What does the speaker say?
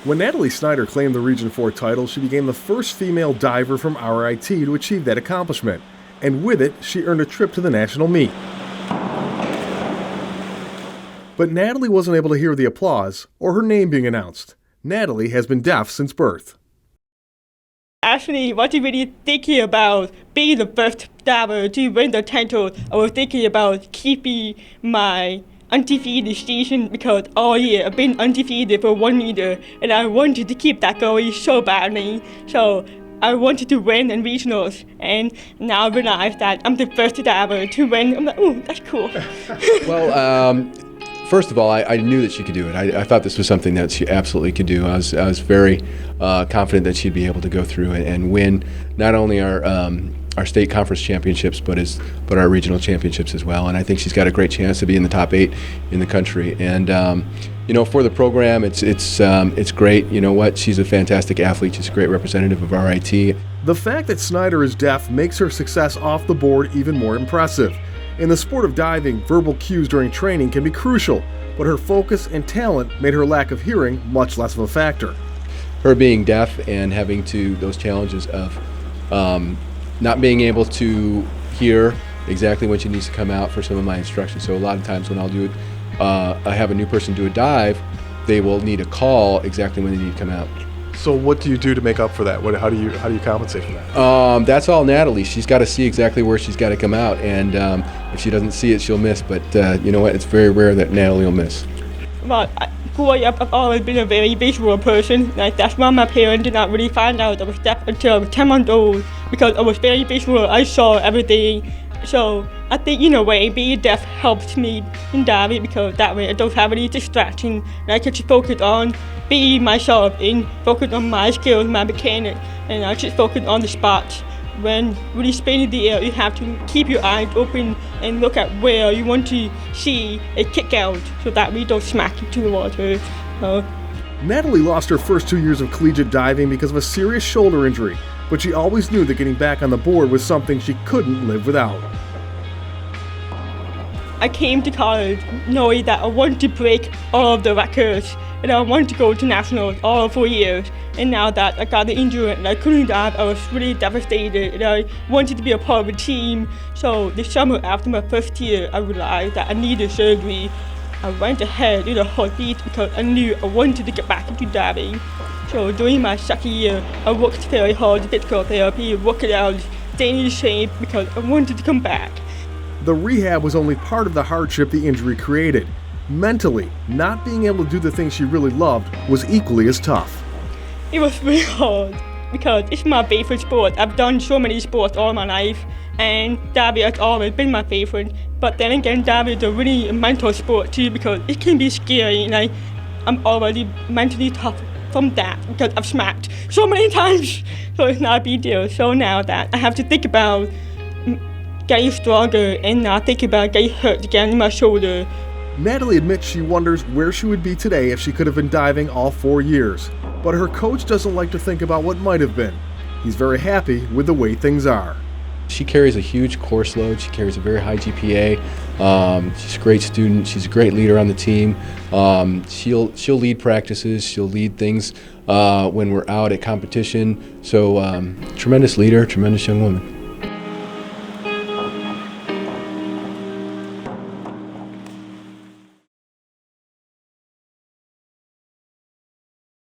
When Natalie Snyder claimed the Region 4 title, she became the first female diver from RIT to achieve that accomplishment. And with it, she earned a trip to the national meet. But Natalie wasn't able to hear the applause or her name being announced. Natalie has been deaf since birth. Actually, wasn't really thinking about being the first diver to win the title. I was thinking about keeping my undefeated season because all year I've been undefeated for 1 meter and I wanted to keep that going so badly. So I wanted to win in regionals, and now I realize that I'm the first diver to win. I'm like, oh, that's cool. Well, first of all, I knew that she could do it. I thought this was something that she absolutely could do. I was very confident that she'd be able to go through and win not only our state conference championships, but our regional championships as well. And I think she's got a great chance to be in the top 8 in the country. And for the program, it's great. You know what? She's a fantastic athlete. She's a great representative of RIT. The fact that Snyder is deaf makes her success off the board even more impressive. In the sport of diving, verbal cues during training can be crucial, but her focus and talent made her lack of hearing much less of a factor. Her being deaf and having those challenges of not being able to hear exactly when she needs to come out for some of my instructions. So a lot of times when I'll do it, I have a new person do a dive, they will need a call exactly when they need to come out. So what do you do to make up for that? How do you compensate for that? That's all Natalie. She's got to see exactly where she's got to come out, and if she doesn't see it, she'll miss. But you know what? It's very rare that Natalie will miss. Well, growing up, I've always been a very visual person. Like that's why my parents did not really find out I was deaf until I was 10 months old, because I was very visual. I saw everything. So I think in a way being deaf helps me in diving because that way I don't have any distraction and I can just focus on being myself and focus on my skills, my mechanic, and I just focus on the spots. When really spinning the air, you have to keep your eyes open and look at where you want to see a kick out so that we don't smack into the water. Natalie lost her first 2 years of collegiate diving because of a serious shoulder injury, but she always knew that getting back on the board was something she couldn't live without. I came to college knowing that I wanted to break all of the records and I wanted to go to nationals all 4 years. And now that I got the injury and I couldn't dive, I was really devastated and I wanted to be a part of a team. So this summer after my first year, I realized that I needed surgery. I went ahead in a heartbeat because I knew I wanted to get back into diving. So during my second year, I worked very hard with physical therapy, working out, staying in shape because I wanted to come back. The rehab was only part of the hardship the injury created. Mentally, not being able to do the things she really loved was equally as tough. It was really hard because it's my favorite sport. I've done so many sports all my life and diving has always been my favorite. But then again, diving is a really mental sport too because it can be scary and I'm already mentally tough from that because I've smacked so many times. So it's not a big deal. So now that I have to think about getting stronger and not think about getting hurt again in my shoulder. Natalie admits she wonders where she would be today if she could have been diving all 4 years. But her coach doesn't like to think about what might have been. He's very happy with the way things are. She carries a huge course load. She carries a very high GPA. She's a great student. She's a great leader on the team. She'll lead practices. She'll lead things when we're out at competition. So tremendous leader, tremendous young woman.